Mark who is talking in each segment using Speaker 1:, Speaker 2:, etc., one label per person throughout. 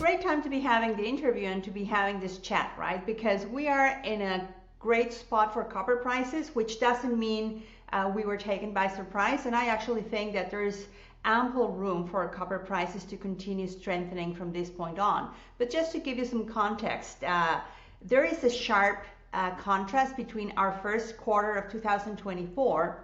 Speaker 1: great time to be having the interview and to be having this chat, right? Because we are in a great spot for copper prices, which doesn't mean we were taken by surprise. And I actually think that there's ample room for copper prices to continue strengthening from this point on. But just to give you some context, there is a sharp contrast between our first quarter of 2024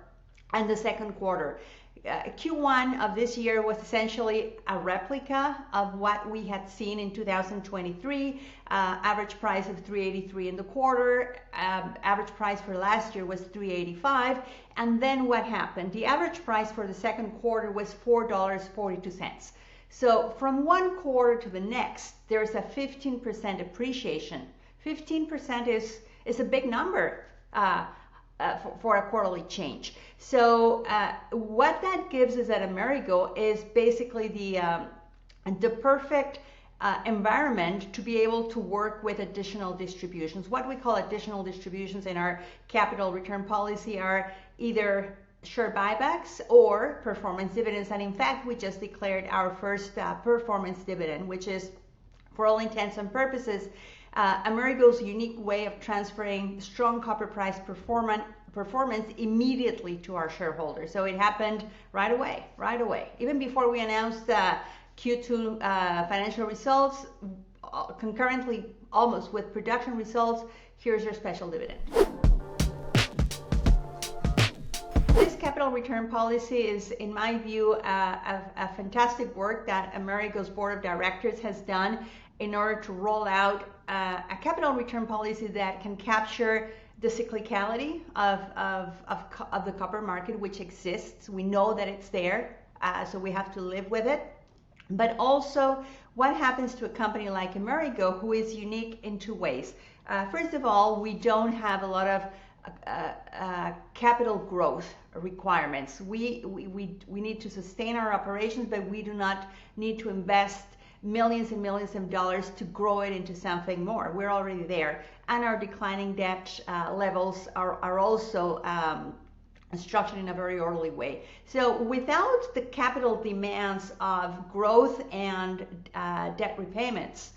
Speaker 1: and the second quarter. Q1 of this year was essentially a replica of what we had seen in 2023. Average price of 383 in the quarter. Average price for last year was 385. And then what happened? The average price for the second quarter was $4.42. So from one quarter to the next, there's a 15% appreciation. 15% is a big number. For a quarterly change. So what that gives us at Amerigo is basically the perfect environment to be able to work with additional distributions. What we call additional distributions in our capital return policy are either share buybacks or performance dividends. And in fact, we just declared our first performance dividend, which is, for all intents and purposes, Amerigo's unique way of transferring strong copper price performance immediately to our shareholders. So it happened right away. Even before we announced Q2 financial results, concurrently almost with production results, here's your special dividend. This capital return policy is, in my view, a fantastic work that Amerigo's board of directors has done in order to roll out a capital return policy that can capture the cyclicality of the copper market, which exists. We know that it's there, so we have to live with it. But also, what happens to a company like Amerigo, who is unique in two ways. First of all, we don't have a lot of capital growth requirements. We need to sustain our operations, but we do not need to invest millions and millions of dollars to grow it into something more. We're already there. And our declining debt levels are also structured in a very orderly way. So without the capital demands of growth and debt repayments,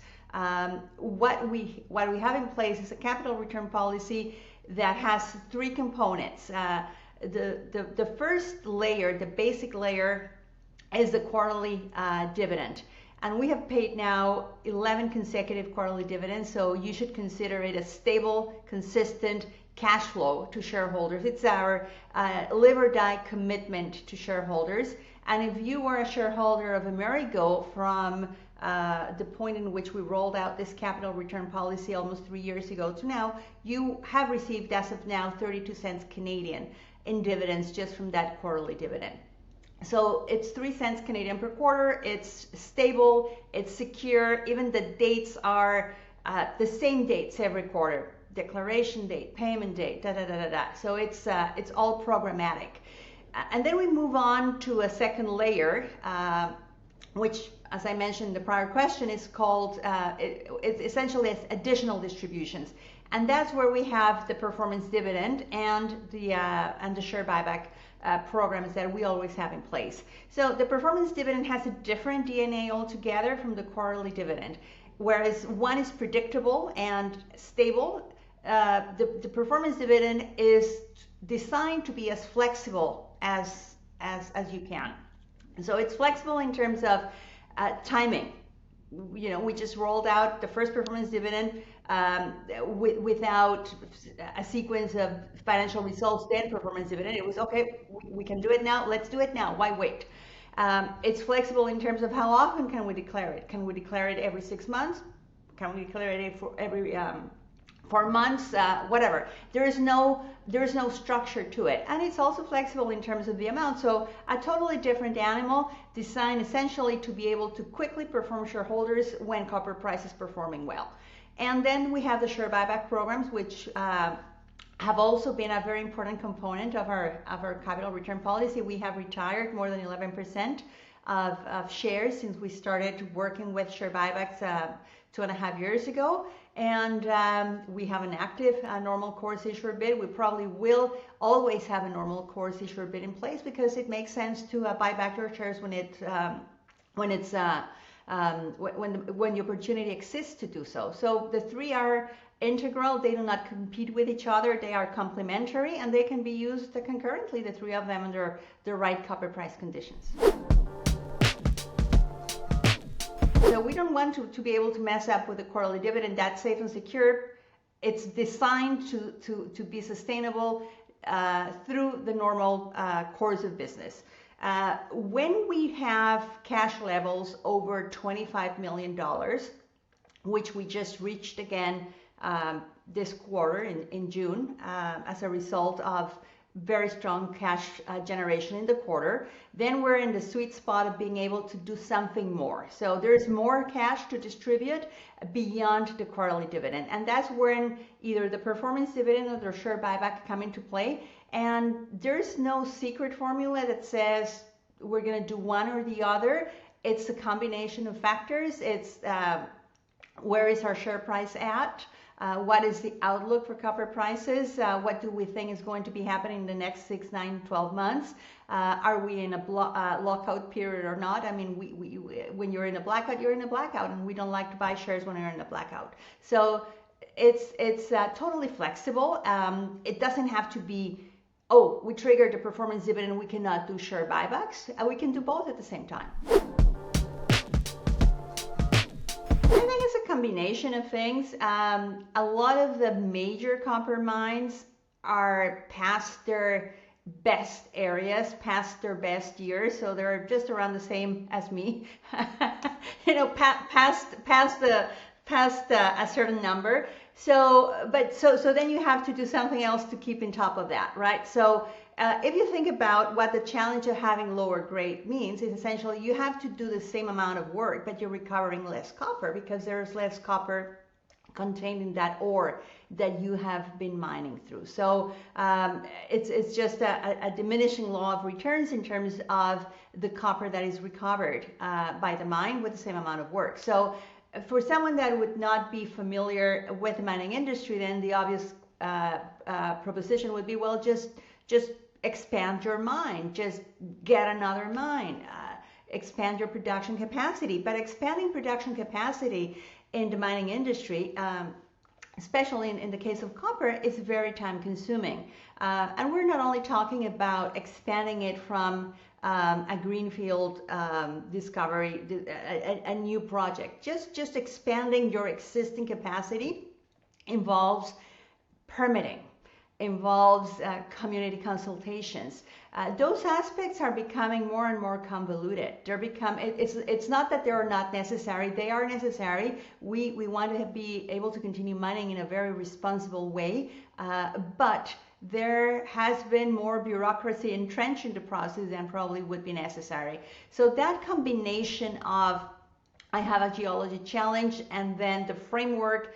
Speaker 1: what we have in place is a capital return policy that has three components. The first layer, the basic layer, is the quarterly dividend. And we have paid now 11 consecutive quarterly dividends, so you should consider it a stable, consistent cash flow to shareholders. It's our live or die commitment to shareholders. And if you were a shareholder of Amerigo from the point in which we rolled out this capital return policy almost 3 years ago to now, you have received, as of now, 32 cents Canadian in dividends just from that quarterly dividend. So it's 3 cents Canadian per quarter. It's stable, it's secure. Even the dates are the same dates every quarter. Declaration date, payment date, So it's all programmatic. And then we move on to a second layer, which, as I mentioned in the prior question, is called, it's essentially additional distributions. And that's where we have the performance dividend and the share buyback programs that we always have in place. So the performance dividend has a different DNA altogether from the quarterly dividend. Whereas one is predictable and stable, the performance dividend is designed to be as flexible as you can. So it's flexible in terms of timing. You know, we just rolled out the first performance dividend without a sequence of financial results, then performance dividend. It was okay, we can do it now, let's do it now, why wait? It's flexible in terms of how often can we declare it. Can we declare it every 6 months? Can we declare it every 4 months? Whatever. There is no structure to it. And it's also flexible in terms of the amount. So a totally different animal, designed essentially to be able to quickly perform shareholders when copper price is performing well. And then we have the share buyback programs, which have also been a very important component of our capital return policy. We have retired more than 11% of shares since we started working with share buybacks 2.5 years ago. And we have an active normal course issuer bid. We probably will always have a normal course issuer bid in place because it makes sense to buy back your shares when it's when the opportunity exists to do so. So the three are integral. They do not compete with each other. They are complementary, and they can be used concurrently, the three of them, under the right copper price conditions. So we don't want to be able to mess up with the quarterly dividend. That's safe and secure. It's designed to be sustainable through the normal course of business. When we have cash levels over $25 million, which we just reached again this quarter in June as a result of very strong cash generation in the quarter, then we're in the sweet spot of being able to do something more. So there's more cash to distribute beyond the quarterly dividend, and that's when either the performance dividend or the share buyback come into play. And there's no secret formula that says we're going to do one or the other. It's a combination of factors. It's where is our share price at? What is the outlook for copper prices? What do we think is going to be happening in the next 6, 9, 12 months? Are we in a lockout period or not? I mean, when you're in a blackout, you're in a blackout, and we don't like to buy shares when you're in a blackout. So it's totally flexible. It doesn't have to be, oh, we triggered the performance dividend, we cannot do share buybacks. We can do both at the same time. I think it's a combination of things. A lot of the major copper mines are past their best areas, past their best years, so they're just around the same as me. Past a certain number. So then you have to do something else to keep on top of that, right? So if you think about what the challenge of having lower grade means, is essentially you have to do the same amount of work, but you're recovering less copper because there's less copper contained in that ore that you have been mining through. So it's just a diminishing law of returns in terms of the copper that is recovered by the mine with the same amount of work. So for someone that would not be familiar with the mining industry, then the obvious proposition would be, well, just expand your mine, just get another mine, expand your production capacity. But expanding production capacity in the mining industry, especially in the case of copper, is very time consuming. And we're not only talking about expanding it from a greenfield discovery, a new project. Just expanding your existing capacity involves permitting, involves community consultations. Those aspects are becoming more and more convoluted. It's not that they are not necessary. They are necessary. We want to be able to continue mining in a very responsible way, but there has been more bureaucracy entrenched in the process than probably would be necessary. So that combination of I have a geology challenge, and then the framework,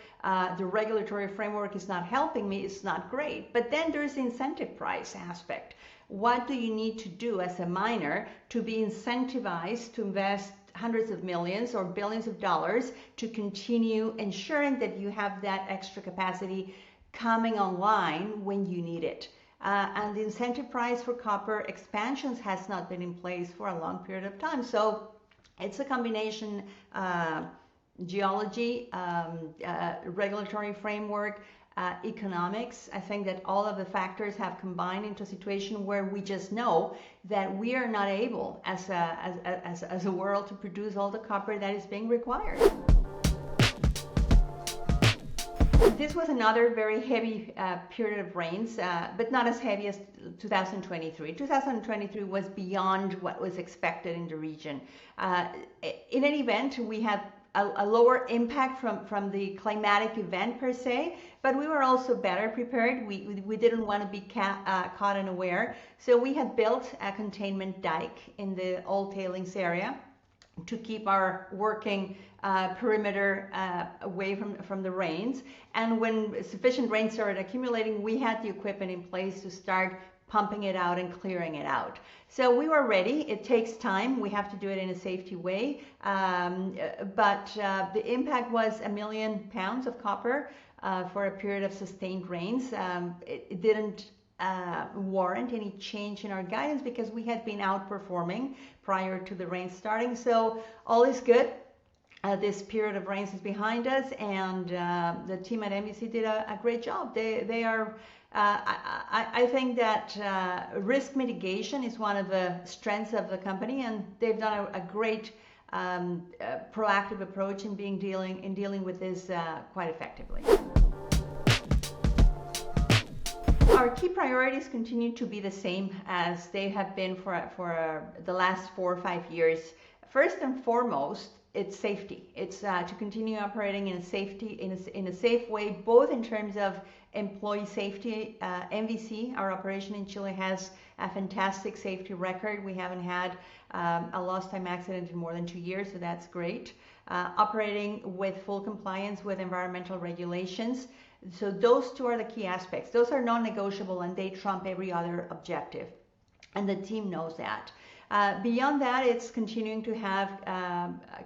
Speaker 1: the regulatory framework is not helping me, it's not great. But then there's the incentive price aspect. What do you need to do as a miner to be incentivized to invest hundreds of millions or billions of dollars to continue ensuring that you have that extra capacity coming online when you need it? And the incentive price for copper expansions has not been in place for a long period of time. So it's a combination, geology, regulatory framework, economics. I think that all of the factors have combined into a situation where we just know that we are not able as a world to produce all the copper that is being required. This was another very heavy period of rains, but not as heavy as 2023. 2023 was beyond what was expected in the region. In any event, we had a lower impact from the climatic event per se, but we were also better prepared. We didn't want to be caught unaware. So we had built a containment dike in the old tailings area to keep our working perimeter away from the rains. And when sufficient rain started accumulating, we had the equipment in place to start pumping it out and clearing it out. So we were ready. It takes time. We have to do it in a safety way. But the impact was 1 million pounds of copper for a period of sustained rains. It didn't warrant any change in our guidance because we had been outperforming prior to the rain starting. So all is good. this period of rains is behind us, and the team at NBC did a great job. They are. I think that risk mitigation is one of the strengths of the company, and they've done a great proactive approach in dealing with this quite effectively. Our key priorities continue to be the same as they have been for the last 4 or 5 years. First and foremost, it's safety. It's to continue operating in a safe way, both in terms of employee safety. MVC, our operation in Chile, has a fantastic safety record. We haven't had a lost time accident in more than 2 years, so that's great. Operating with full compliance with environmental regulations. So those two are the key aspects. Those are non-negotiable, and they trump every other objective. And the team knows that. Beyond that, it's continuing to have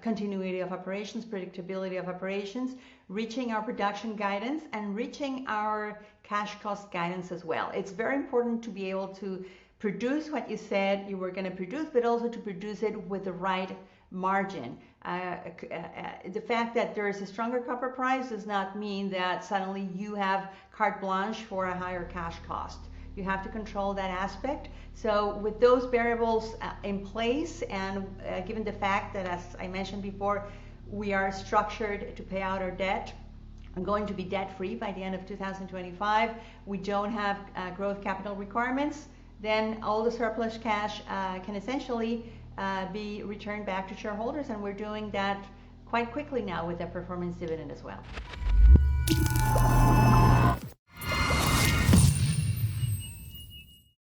Speaker 1: continuity of operations, predictability of operations, reaching our production guidance, and reaching our cash cost guidance as well. It's very important to be able to produce what you said you were going to produce, but also to produce it with the right margin. The fact that there is a stronger copper price does not mean that suddenly you have carte blanche for a higher cash cost. You have to control that aspect. So with those variables in place, and given the fact that, as I mentioned before, we are structured to pay out our debt, I'm going to be debt-free by the end of 2025. We don't have growth capital requirements. Then all the surplus cash can essentially be returned back to shareholders, and we're doing that quite quickly now with the performance dividend as well.